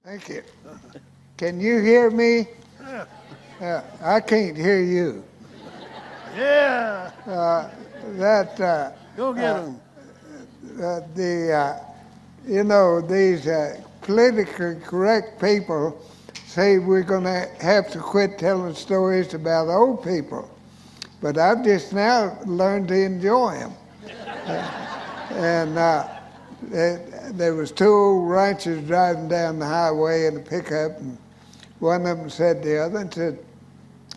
Thank you. Can you hear me? Yeah. I can't hear you. Yeah. That Go get them. these politically correct people say we're going to have to quit telling stories about old people, but I've just now learned to enjoy them. There was two old ranchers driving down the highway in a pickup, and one of them said to the other and said,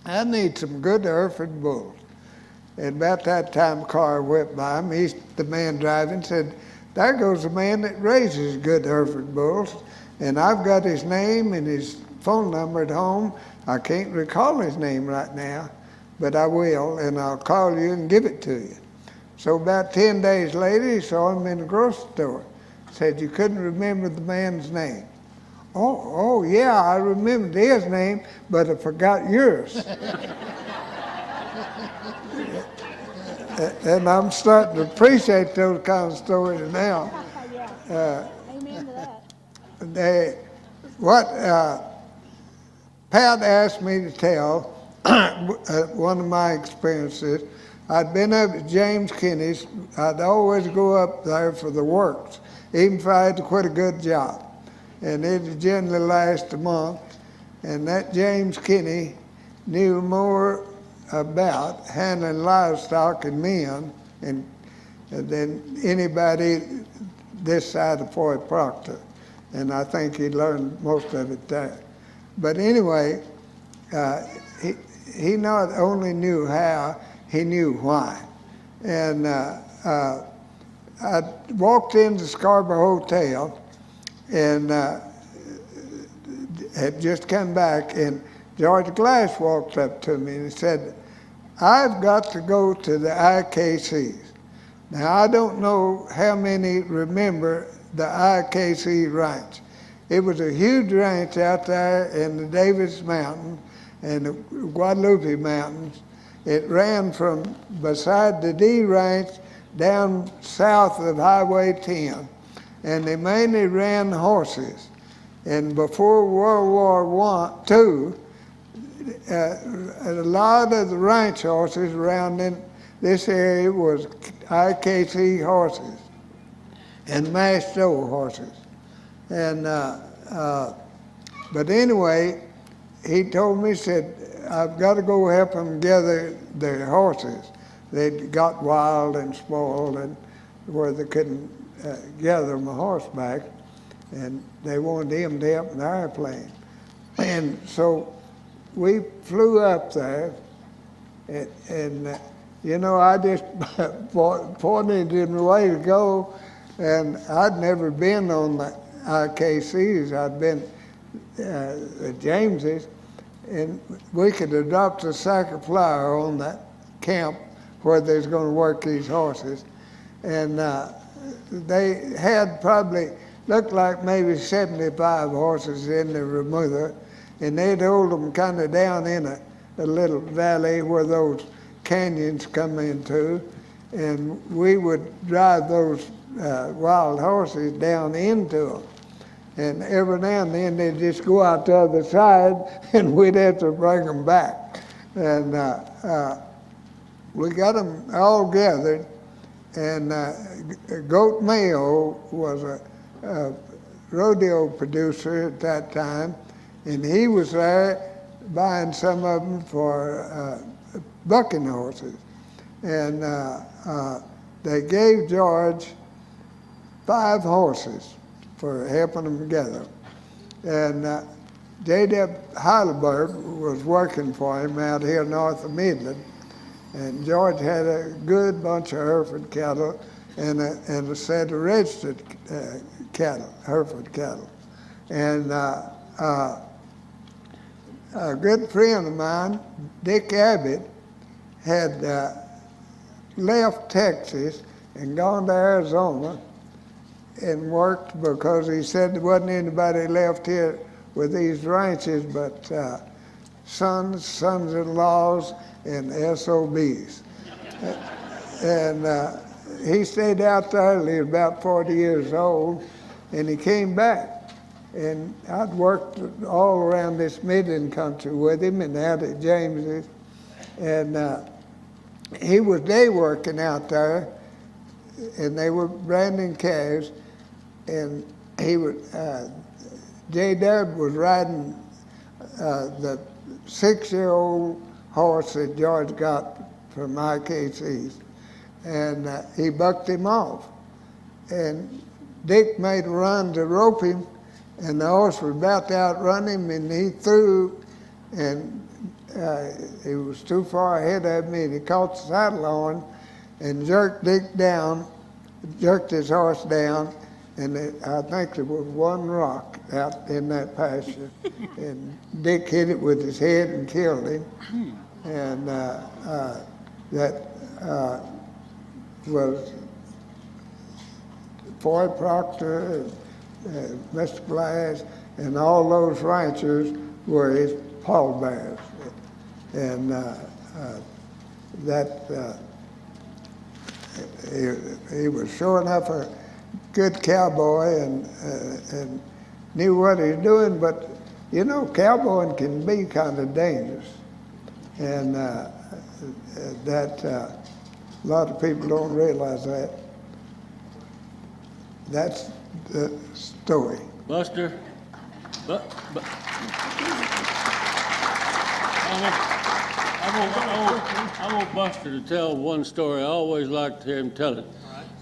"I need some good Hereford bulls." And about that time, a car whipped by him. The man driving said, "There goes the man that raises good Hereford bulls, and I've got his name and his phone number at home. I can't recall his name right now, but I will, and I'll call you and give it to you." So about 10 days later, he saw him in the grocery store. Said, "You couldn't remember the man's name." Oh, yeah, I remembered his name, but I forgot yours." And I'm starting to appreciate those kind of stories now. Yeah. Amen to that. Pat asked me to tell one of my experiences. I'd been up at James Kenney's. I'd always go up there for the works, even if I had to quit a good job. And it would generally last a month. And that James Kenney knew more about handling livestock and men than anybody this side of Foy Proctor. And I think he learned most of it there. But anyway, he not only knew how, he knew why. And I walked into Scarborough Hotel and had just come back, and George Glass walked up to me and he said, "I've got to go to the IKCs." Now, I don't know how many remember the IKC ranch. It was a huge ranch out there in the Davis Mountains and the Guadalupe Mountains. It ran from beside the D Ranch down south of Highway 10, and they mainly ran horses. And before World War II, a lot of the ranch horses around in this area was IKC horses and mashed old horses. And but anyway, he told me, said, "I've got to go help them gather their horses. They'd got wild and spoiled, and where they couldn't gather them a horseback, and they wanted him to help in the airplane." And so we flew up there, and I just pointed in the way to go, and I'd never been on the IKCs. I'd been at James's, and we could have dropped a sack of flour on that camp where they was going to work these horses. And they had probably, looked like maybe 75 horses in the remuda, and they'd hold them kind of down in a little valley where those canyons come into, and we would drive those wild horses down into them. And every now and then they'd just go out the other side, and we'd have to bring them back. And we got them all gathered, and Goat Mayo was a rodeo producer at that time, and he was there buying some of them for bucking horses. And they gave George 5 horses for helping them together. And J.W. Heidelberg was working for him out here north of Midland. And George had a good bunch of Hereford cattle and a set of registered cattle, Hereford cattle. And a good friend of mine, Dick Abbott, had left Texas and gone to Arizona and worked, because he said there wasn't anybody left here with these ranches but sons, sons-in-laws, and SOBs. And he stayed out there till he was about 40 years old, and he came back. And I'd worked all around this Midland country with him and out at James's. And he was day working out there, and they were branding calves. And he was, J-Dub was riding the 6-year-old horse that George got from IKC's. And he bucked him off. And Dick made a run to rope him, and the horse was about to outrun him, and he threw, and he was too far ahead of me, and he caught the saddle on and jerked Dick down, jerked his horse down, and I think there was one rock out in that pasture, and Dick hit it with his head and killed him. And that was Foy Proctor, Mr. Glass, and all those ranchers were his pallbearers. And he was sure enough a good cowboy and knew what he was doing, but you know, cowboying can be kind of dangerous. And that a lot of people don't realize that. That's the story. Buster, I want Buster to tell one story. I always like to hear him tell it.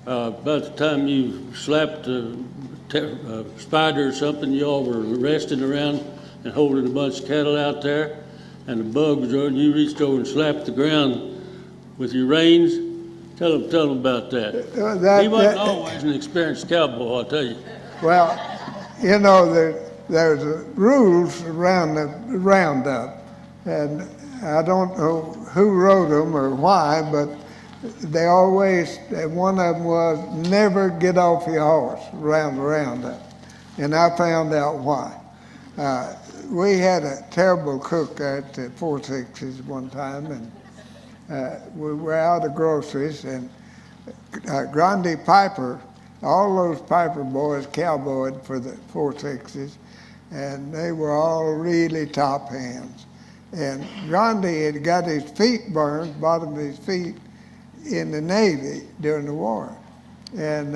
About the time you slapped a spider or something, you all were resting around and holding a bunch of cattle out there, and the bug was on you, reached over and slapped the ground with your reins. Tell him about that. He wasn't always an experienced cowboy, I'll tell you. Well, you know, there's rules around the roundup, and I don't know who wrote them or why, but they always, one of them was never get off your horse around the roundup, and I found out why. We had a terrible cook at the 460s one time, and we were out of groceries, and Grundy Piper, all those Piper boys cowboyed for the 460s, and they were all really top hands. And Grundy had got his feet burned, bottom of his feet, in the Navy during the war. And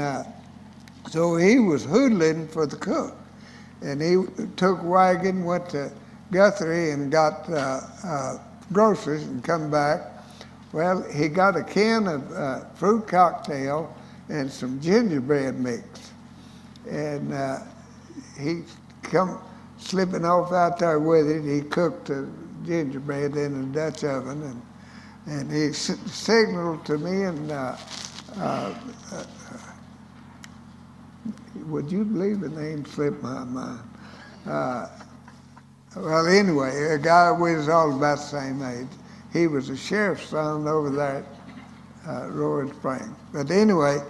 so he was hoodling for the cook. And he took a wagon, went to Guthrie and got groceries and come back. Well, he got a can of fruit cocktail and some gingerbread mix. And he come slipping off out there with it. He cooked the gingerbread in a Dutch oven, and he signaled to me, and would you believe the name slipped my mind? Well, anyway, a guy we was all about the same age. He was a sheriff's son over there at Roaring Spring. But anyway,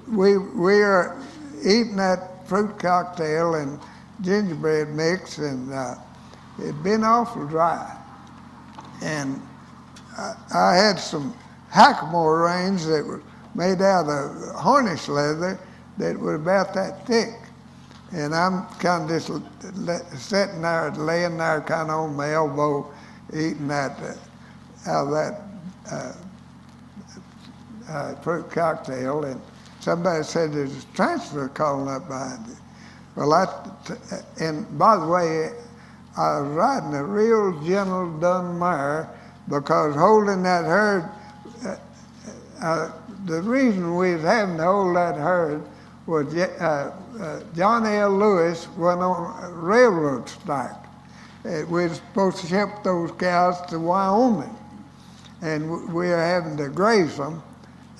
we are eating that fruit cocktail and gingerbread mix, and it'd been awful dry. And I had some hackamore reins that were made out of harness leather that were about that thick. And I'm kind of just sitting there, laying there kind of on my elbow, eating that out of that fruit cocktail, and somebody said there's a transfer calling up behind it. Well, and by the way, I was riding a real gentle dun mare, because holding that herd, the reason we was having to hold that herd was John L. Lewis went on a railroad strike. We were supposed to ship those cows to Wyoming, and we were having to graze them.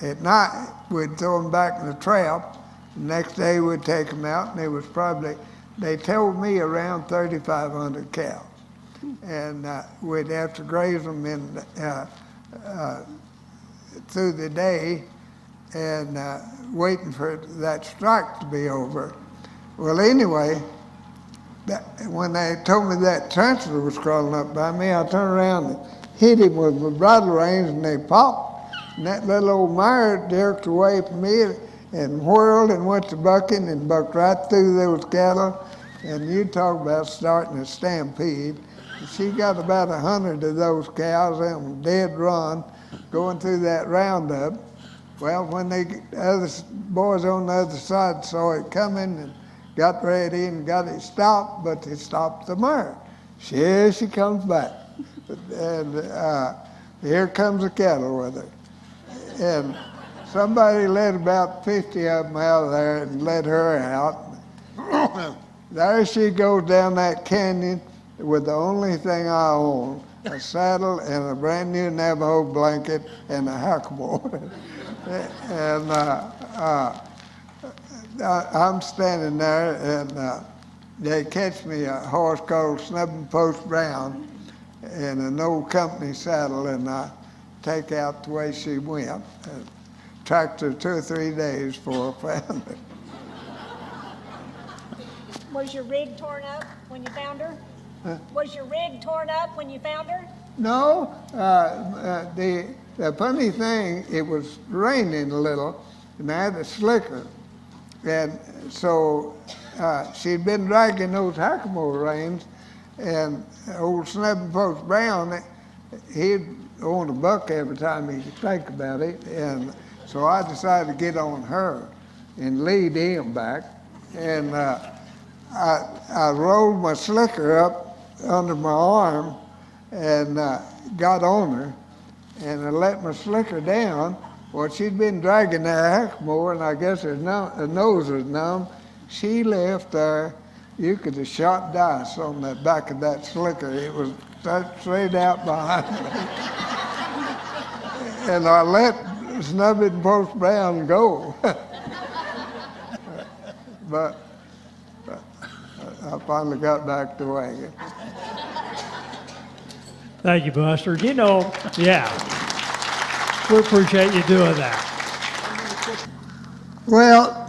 At night, we'd throw them back in the trap. The next day, we'd take them out, and it was probably, they told me, around 3,500 cows. And we'd have to graze them through the day, and waiting for that strike to be over. Well, anyway, when they told me that transfer was crawling up by me, I turned around and hit him with my bridle reins, and they popped. And that little old mare jerked away from me. and whirled and went to bucking and bucked right through those cattle. And you talk about starting a stampede. She got about 100 of those cows on dead run going through that roundup. Well, when the other boys on the other side saw it coming and got ready and got it stopped, but they stopped the mare. Here she comes back. And here comes the cattle with her. And somebody let about 50 of them out of there and let her out. There she goes down that canyon with the only thing I own, a saddle and a brand new Navajo blanket and a hackamore. And I'm standing there, and they catch me a horse called Snubbing Post Brown in an old company saddle, and I take out the way she went. Tracked her 2 or 3 days before I found her. Was your rig torn up when you found her? Was your rig torn up when you found her? No, the funny thing, it was raining a little, and I had a slicker. And so she'd been dragging those hackamore reins, and old Snubbing Post Brown, he'd own a buck every time he could think about it. And so I decided to get on her and lead him back. And I rolled my slicker up under my arm and got on her, and I let my slicker down. Well, she'd been dragging that hackamore, and I guess her nose was numb. She left there. You could have shot dice on the back of that slicker. It was straight out behind me. And I let Snubbing Post Brown go. But I finally got back to wagon. Thank you, Buster. You know, yeah, we appreciate you doing that. Well,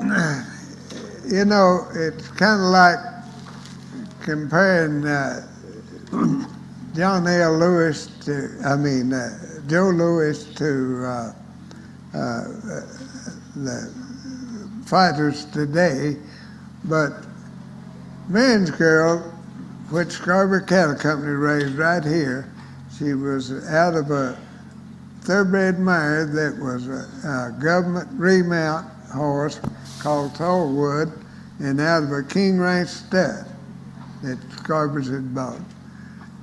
you know, it's kind of like comparing John L. Lewis to, Joe Louis to the fighters today, but Marion's girl, which Scarborough Cattle Company raised right here, she was out of a thoroughbred mare that was a government remount horse called Tollwood, and out of a King Ranch stud that Scarborough's had bought.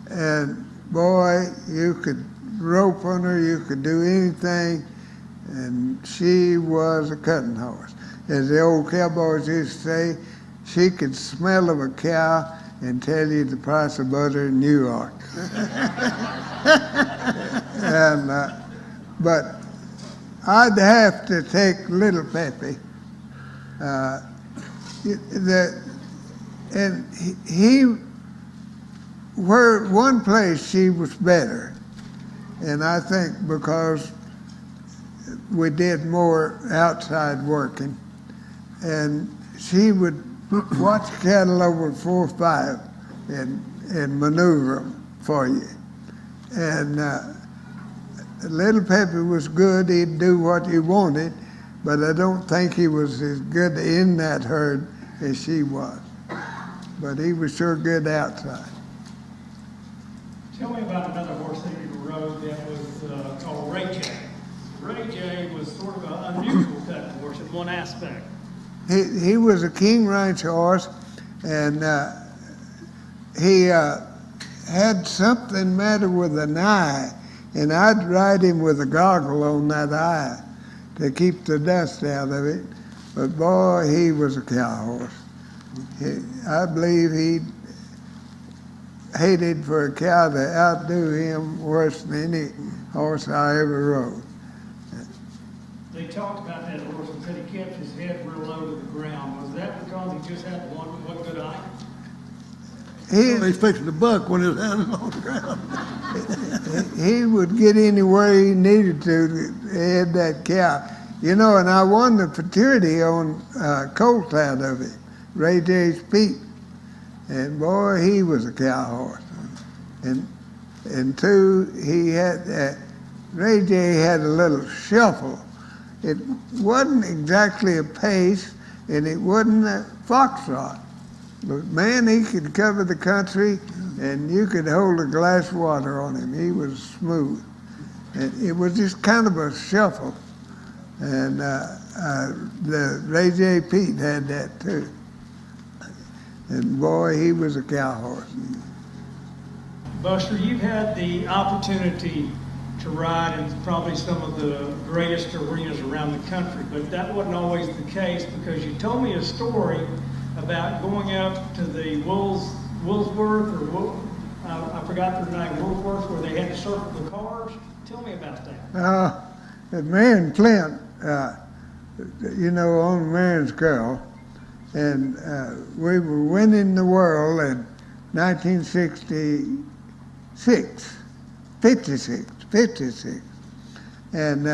And boy, you could rope on her, you could do anything, and she was a cutting horse. As the old cowboys used to say, she could smell of a cow and tell you the price of butter in New York. And but I'd have to take little Peppy. Where one place she was better, and I think because we did more outside working, and she would watch cattle over 4 or 5 and maneuver them for you. And little Peppy was good. He'd do what you wanted, but I don't think he was as good in that herd as she was. But he was sure good outside. Tell me about another horse that you rode that was called Ray J. Ray J was sort of an unusual cutting horse in one aspect. He was a King Ranch horse, and he had something matter with an eye, and I'd ride him with a goggle on that eye to keep the dust out of it. But boy, he was a cow horse. I believe he hated for a cow to outdo him worse than any horse I ever rode. They talked about that horse and said he kept his head real low to the ground. Was that because he just had one good eye? He's fixing the buck when his hand is on the ground. He would get anywhere he needed to head that cow. You know, and I won the futurity on colt out of it, Ray J's Pete. And boy, he was a cow horse. And two, he had, Ray J had a little shuffle it wasn't exactly a pace, and it wasn't a foxtrot. But man, he could cover the country, and you could hold a glass of water on him. He was smooth. And it was just kind of a shuffle. And the Ray J. Pete had that too. And boy, he was a cow horse. Buster, you've had the opportunity to ride in probably some of the greatest arenas around the country, but that wasn't always the case, because you told me a story about going up to the Woolsworth, or I forgot their name, Woolsworth, where they had to circle the cars. Tell me about that. At Marion Flint, you know, on Marion's Girl, and we were winning the world in 1956, 56. And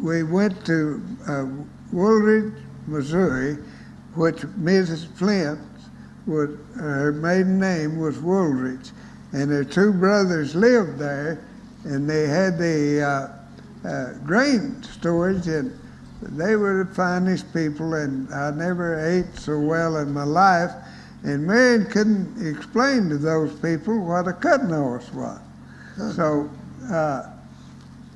we went to Woolridge, Missouri, which Mrs. Flint, her maiden name was Woolridge. And her two brothers lived there, and they had the grain storage, and they were the finest people, and I never ate so well in my life. And Marion couldn't explain to those people what a cutting horse was. So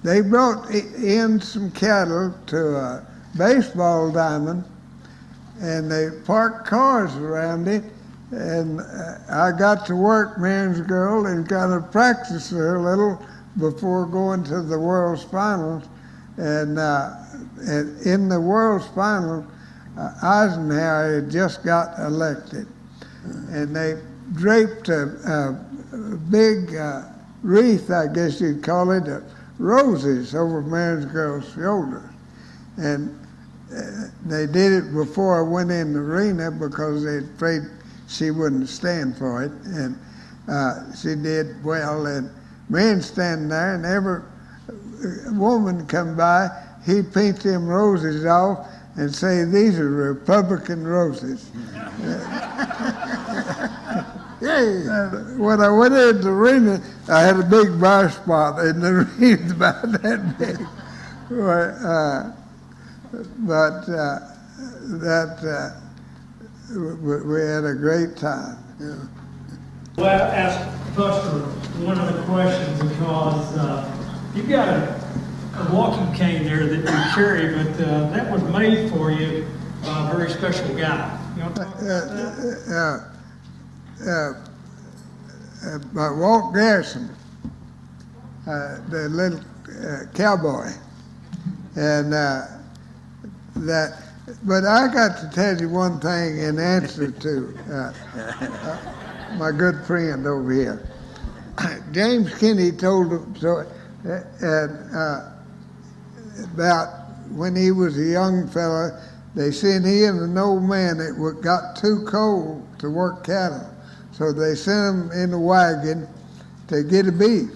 they brought in some cattle to a baseball diamond, and they parked cars around it, and I got to work Marion's Girl and kind of practice her a little before going to the World's Finals. And in the World's Finals, Eisenhower had just got elected, and they draped a big wreath, I guess you'd call it, of roses over Marion's Girl's shoulders. And they did it before I went in the arena because they were afraid she wouldn't stand for it. And she did well. And Marion standing there, and every woman come by, he'd paint them roses off and say, "These are Republican roses." When I went in the arena, I had a big bar spot in the arena about that big. But we had a great time. Yeah. Well, I asked Buster one of the questions because you've got a walking cane there that you carry, but that was made for you by a very special guy. You want to talk about that? By Walt Garrison, the little cowboy, and that. But I got to tell you one thing in answer to my good friend over here. James Kenney told him so, about when he was a young fella, they sent him an old man that got too cold to work cattle. So they sent him in a wagon to get a beef.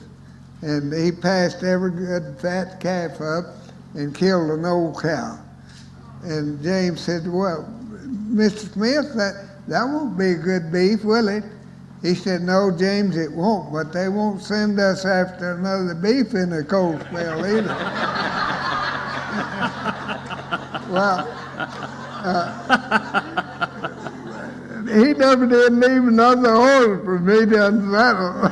And he passed every good fat calf up and killed an old cow. And James said, "Well, Mr. Smith, that won't be good beef, will it?" He said, "No, James, it won't, but they won't send us after another beef in a cold spell either." Well, he never did leave another horse for me to unsaddle.